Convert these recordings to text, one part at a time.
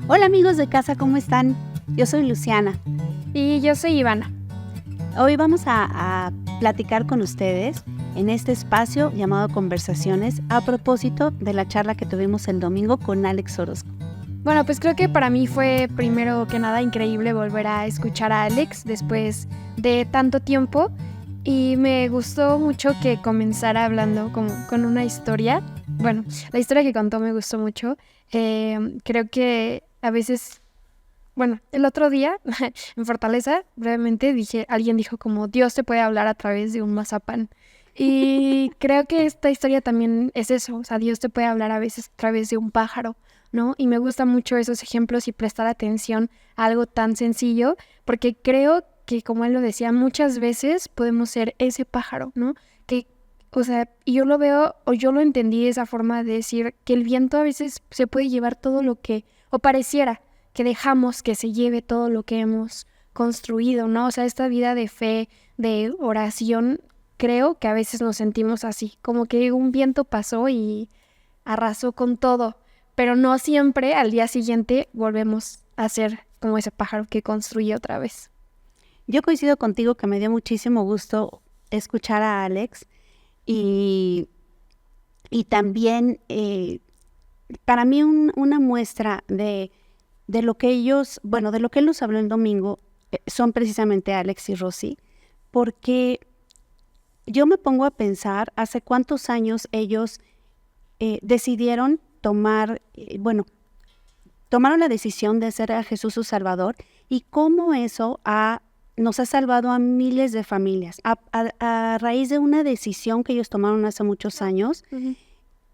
Hola amigos de casa, ¿cómo están? Yo soy Luciana. Y yo soy Ivana. Hoy vamos a platicar con ustedes en este espacio llamado Conversaciones a propósito de la charla que tuvimos el domingo con Alex Orozco. Bueno, pues creo que para mí fue primero que nada increíble volver a escuchar a Alex después de tanto tiempo y me gustó mucho que comenzara hablando con una historia. Bueno, la historia que contó me gustó mucho. Creo que a veces, bueno, el otro día en Fortaleza, brevemente alguien dijo como Dios te puede hablar a través de un mazapán. Y creo que esta historia también es eso, o sea, Dios te puede hablar a veces a través de un pájaro, ¿no? Y me gustan mucho esos ejemplos y prestar atención a algo tan sencillo, porque creo que, como él lo decía, muchas veces podemos ser ese pájaro, ¿no? Que, o sea, y yo lo veo, o yo lo entendí de esa forma de decir que el viento a veces se puede llevar todo lo que, o pareciera que dejamos que se lleve todo lo que hemos construido, ¿no? O sea, esta vida de fe, de oración, creo que a veces nos sentimos así, como que un viento pasó y arrasó con todo, pero no siempre al día siguiente volvemos a ser como ese pájaro que construye otra vez. Yo coincido contigo que me dio muchísimo gusto escuchar a Alex y también para mí una muestra de lo que ellos, bueno, de lo que él nos habló el domingo son precisamente Alex y Rosy, porque yo me pongo a pensar hace cuántos años ellos decidieron tomaron la decisión de hacer a Jesús su Salvador y cómo eso nos ha salvado a miles de familias a raíz de una decisión que ellos tomaron hace muchos años. Uh-huh.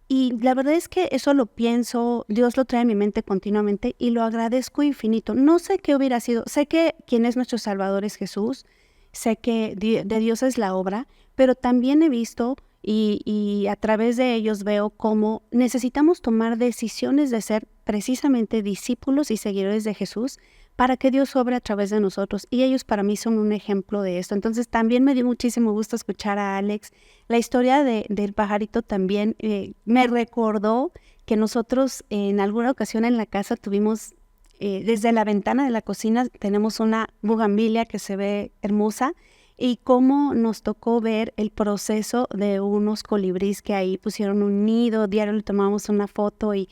Y la verdad es que eso lo pienso, Dios lo trae a mi mente continuamente y lo agradezco infinito. No sé qué hubiera sido, sé que quien es nuestro Salvador es Jesús, sé que de Dios es la obra, pero también he visto y a través de ellos veo cómo necesitamos tomar decisiones de ser precisamente discípulos y seguidores de Jesús para que Dios obre a través de nosotros. Y ellos para mí son un ejemplo de esto. Entonces también me dio muchísimo gusto escuchar a Alex. La historia del pajarito también me recordó que nosotros en alguna ocasión en la casa tuvimos, desde la ventana de la cocina tenemos una bugambilia que se ve hermosa y cómo nos tocó ver el proceso de unos colibríes que ahí pusieron un nido, diario le tomamos una foto y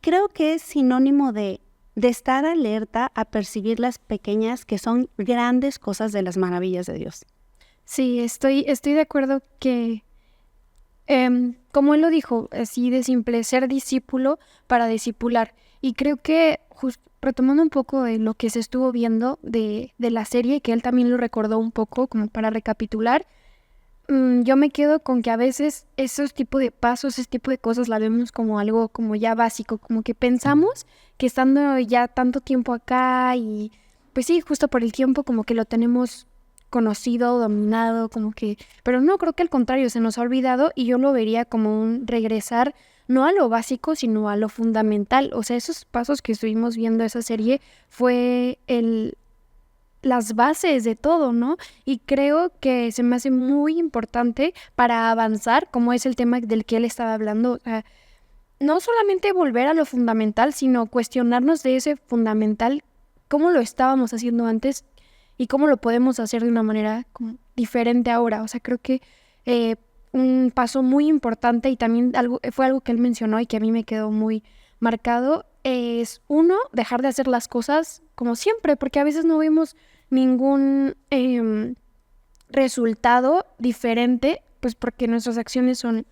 creo que es sinónimo de estar alerta a percibir las pequeñas que son grandes cosas de las maravillas de Dios. Sí, estoy de acuerdo que, como él lo dijo, así de simple, ser discípulo para discipular. Y creo que, retomando un poco de lo que se estuvo viendo de la serie, que él también lo recordó un poco, como para recapitular, yo me quedo con que a veces esos tipos de pasos, ese tipo de cosas la vemos como algo como ya básico, como que pensamos que estando ya tanto tiempo acá y pues sí, justo por el tiempo como que lo tenemos conocido, dominado, como que, pero no, creo que al contrario, se nos ha olvidado y yo lo vería como un regresar no a lo básico, sino a lo fundamental. O sea, esos pasos que estuvimos viendo esa serie fue las bases de todo, ¿no? Y creo que se me hace muy importante para avanzar, como es el tema del que él estaba hablando. O sea, no solamente volver a lo fundamental, sino cuestionarnos de ese fundamental, cómo lo estábamos haciendo antes y cómo lo podemos hacer de una manera como diferente ahora. O sea, creo que un paso muy importante y también fue algo que él mencionó y que a mí me quedó muy marcado, es uno, dejar de hacer las cosas como siempre, porque a veces no vemos ningún resultado diferente, pues porque nuestras acciones son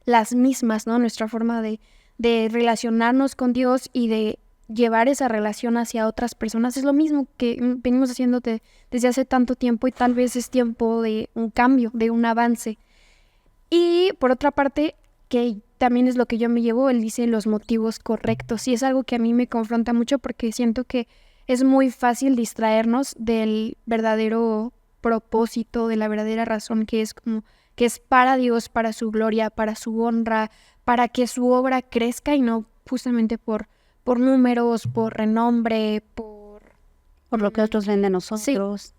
las mismas, ¿no? Nuestra forma de relacionarnos con Dios y de llevar esa relación hacia otras personas es lo mismo que venimos haciendo desde hace tanto tiempo y tal vez es tiempo de un cambio, de un avance. Y por otra parte, que también es lo que yo me llevo, él dice los motivos correctos y es algo que a mí me confronta mucho porque siento que es muy fácil distraernos del verdadero propósito, de la verdadera razón que es como que es para Dios, para su gloria, para su honra, para que su obra crezca y no justamente por números, por renombre, Por lo que otros ven de nosotros. Sí.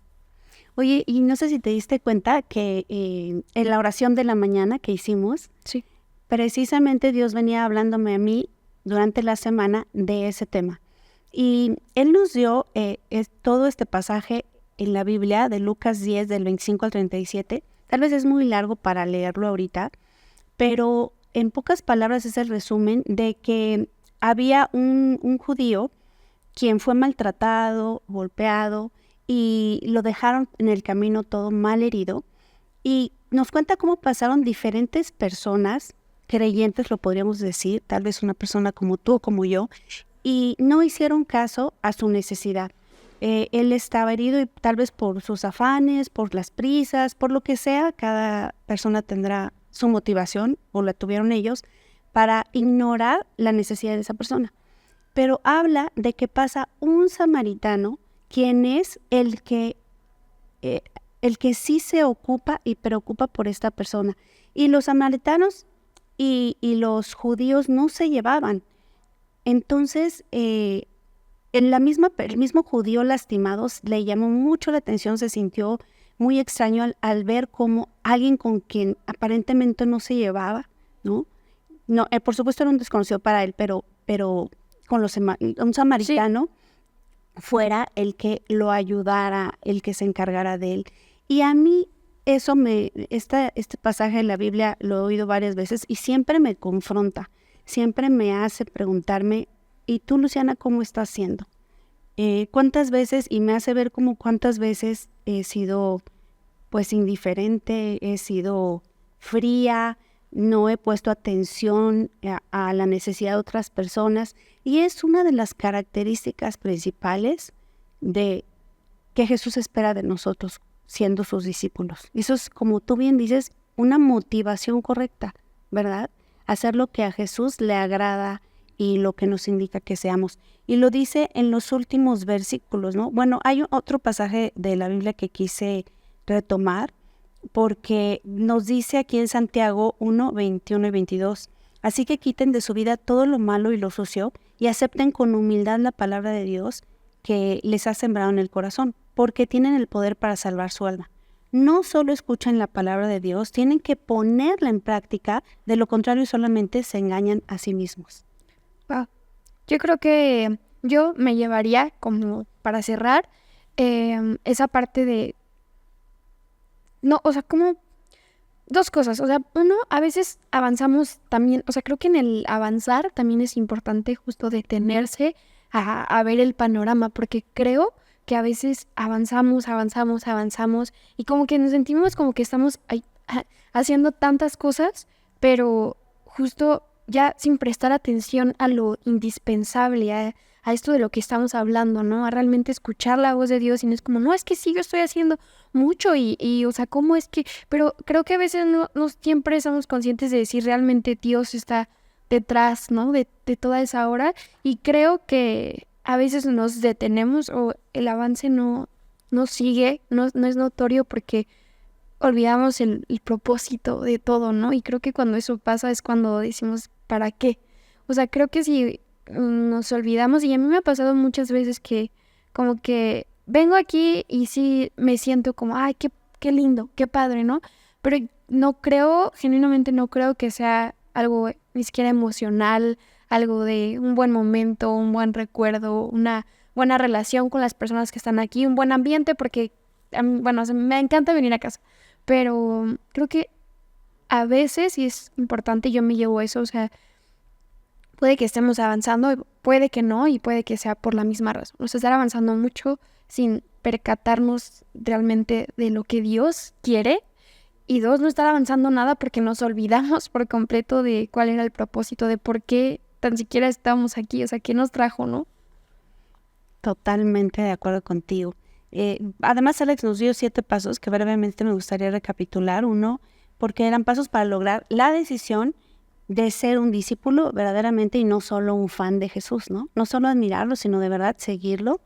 Oye, y no sé si te diste cuenta que en la oración de la mañana que hicimos, sí, precisamente Dios venía hablándome a mí durante la semana de ese tema, Y él nos dio todo este pasaje en la Biblia de Lucas 10, del 25 al 37. Tal vez es muy largo para leerlo ahorita, pero en pocas palabras es el resumen de que había un judío quien fue maltratado, golpeado, y lo dejaron en el camino todo mal herido. Y nos cuenta cómo pasaron diferentes personas, creyentes lo podríamos decir, tal vez una persona como tú o como yo, y no hicieron caso a su necesidad. Él estaba herido y tal vez por sus afanes, por las prisas, por lo que sea, cada persona tendrá su motivación, o la tuvieron ellos, para ignorar la necesidad de esa persona. Pero habla de que pasa un samaritano, quien es el que sí se ocupa y preocupa por esta persona. Y los samaritanos y los judíos no se llevaban. Entonces, el mismo judío lastimado le llamó mucho la atención, se sintió muy extraño al ver cómo alguien con quien aparentemente no se llevaba, ¿no? No, por supuesto era un desconocido para él, pero con un samaritano fuera el que lo ayudara, el que se encargara de él. Y a mí eso este pasaje de la Biblia lo he oído varias veces y siempre me confronta, siempre me hace preguntarme, ¿y tú, Luciana, cómo estás haciendo? ¿Cuántas veces? Y me hace ver como cuántas veces he sido pues indiferente, he sido fría, no he puesto atención a la necesidad de otras personas, y es una de las características principales de que Jesús espera de nosotros siendo sus discípulos. Eso es, como tú bien dices, una motivación correcta, ¿verdad? Hacer lo que a Jesús le agrada y lo que nos indica que seamos. Y lo dice en los últimos versículos, ¿no? Bueno, hay otro pasaje de la Biblia que quise retomar, porque nos dice aquí en Santiago 1, 21 y 22, así que quiten de su vida todo lo malo y lo sucio y acepten con humildad la palabra de Dios que les ha sembrado en el corazón, porque tienen el poder para salvar su alma. No solo escuchan la palabra de Dios, tienen que ponerla en práctica, de lo contrario solamente se engañan a sí mismos. Wow. Yo creo que yo me llevaría, como para cerrar, esa parte de... No, o sea, como dos cosas. O sea, uno, a veces avanzamos también, o sea, creo que en el avanzar también es importante justo detenerse a ver el panorama, porque creo que a veces avanzamos y como que nos sentimos como que estamos haciendo tantas cosas, pero justo ya sin prestar atención a lo indispensable, a esto de lo que estamos hablando, ¿no? A realmente escuchar la voz de Dios, y no es como, no, es que sí, yo estoy haciendo mucho y o sea, ¿cómo es que...? Pero creo que a veces no siempre somos conscientes de si realmente Dios está detrás, ¿no? De toda esa hora, y creo que a veces nos detenemos o el avance no sigue, no es notorio porque olvidamos el propósito de todo, ¿no? Y creo que cuando eso pasa es cuando decimos, ¿para qué? O sea, creo que si nos olvidamos, y a mí me ha pasado muchas veces que como que vengo aquí y sí me siento como, ay, qué lindo, qué padre, ¿no? Pero genuinamente no creo que sea algo ni siquiera emocional, algo de un buen momento, un buen recuerdo, una buena relación con las personas que están aquí, un buen ambiente, porque, bueno, o sea, me encanta venir a casa, pero creo que a veces, y es importante, yo me llevo eso, o sea, puede que estemos avanzando, puede que no, y puede que sea por la misma razón. O sea, estar avanzando mucho sin percatarnos realmente de lo que Dios quiere. Y dos, no estar avanzando nada porque nos olvidamos por completo de cuál era el propósito, de por qué tan siquiera estamos aquí, o sea, qué nos trajo, ¿no? Totalmente de acuerdo contigo. Además, Alex nos dio 7 pasos que brevemente me gustaría recapitular. Uno, porque eran pasos para lograr la decisión de ser un discípulo verdaderamente y no solo un fan de Jesús, ¿no? No solo admirarlo, sino de verdad seguirlo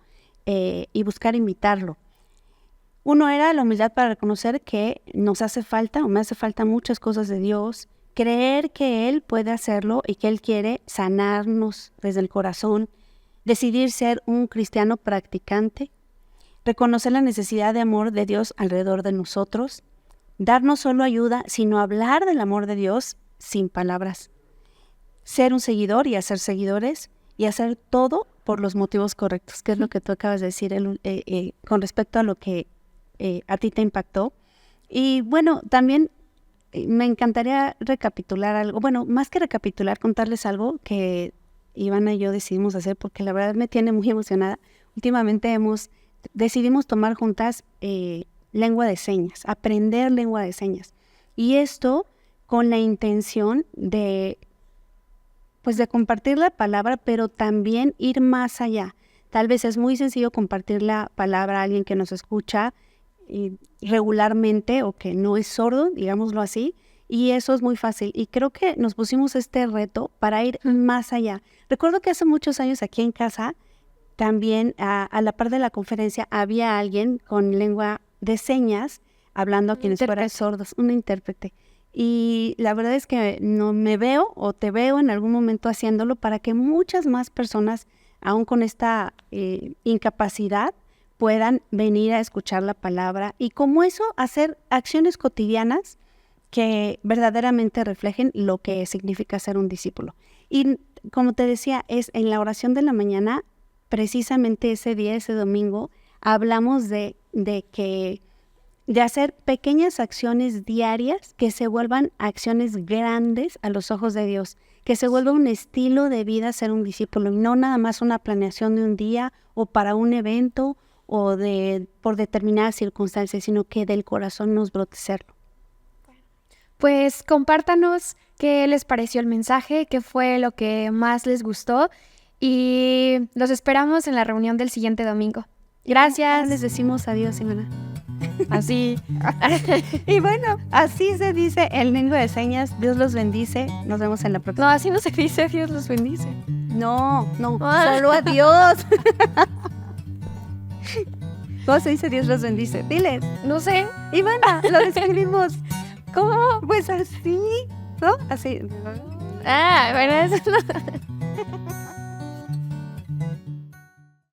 y buscar imitarlo. Uno era la humildad para reconocer que nos hace falta, o me hace falta muchas cosas de Dios, creer que Él puede hacerlo y que Él quiere sanarnos desde el corazón, decidir ser un cristiano practicante, reconocer la necesidad de amor de Dios alrededor de nosotros, dar no solo ayuda, sino hablar del amor de Dios sin palabras, ser un seguidor y hacer seguidores, y hacer todo por los motivos correctos, que es lo que tú acabas de decir con respecto a lo que a ti te impactó. Y bueno, también me encantaría recapitular algo, bueno, más que recapitular, contarles algo que Ivana y yo decidimos hacer, porque la verdad me tiene muy emocionada. Últimamente decidimos tomar juntas lengua de señas, aprender lengua de señas. Y esto con la intención de compartir la palabra, pero también ir más allá. Tal vez es muy sencillo compartir la palabra a alguien que nos escucha regularmente o que no es sordo, digámoslo así, y eso es muy fácil. Y creo que nos pusimos este reto para ir más allá. Recuerdo que hace muchos años aquí en casa, también a la par de la conferencia, había alguien con lengua de señas hablando a quienes fueran sordos, un intérprete. Y la verdad es que no me veo o te veo en algún momento haciéndolo para que muchas más personas, aún con esta incapacidad, puedan venir a escuchar la palabra y como eso hacer acciones cotidianas que verdaderamente reflejen lo que significa ser un discípulo. Y como te decía, es en la oración de la mañana, precisamente ese día, ese domingo, hablamos de hacer pequeñas acciones diarias que se vuelvan acciones grandes a los ojos de Dios, que se vuelva un estilo de vida ser un discípulo y no nada más una planeación de un día o para un evento o por determinadas circunstancias, sino que del corazón nos brote serlo. Pues compártanos qué les pareció el mensaje, qué fue lo que más les gustó y los esperamos en la reunión del siguiente domingo. Gracias. Les decimos adiós, Ivana. Así. Y bueno, así se dice en lengua de señas. Dios los bendice. Nos vemos en la próxima. No, así no se dice Dios los bendice. No, solo adiós. ¿Cómo se dice Dios los bendice? Diles. No sé. Ivana, lo describimos. ¿Cómo? Pues así, ¿no? Así. Bueno, eso no.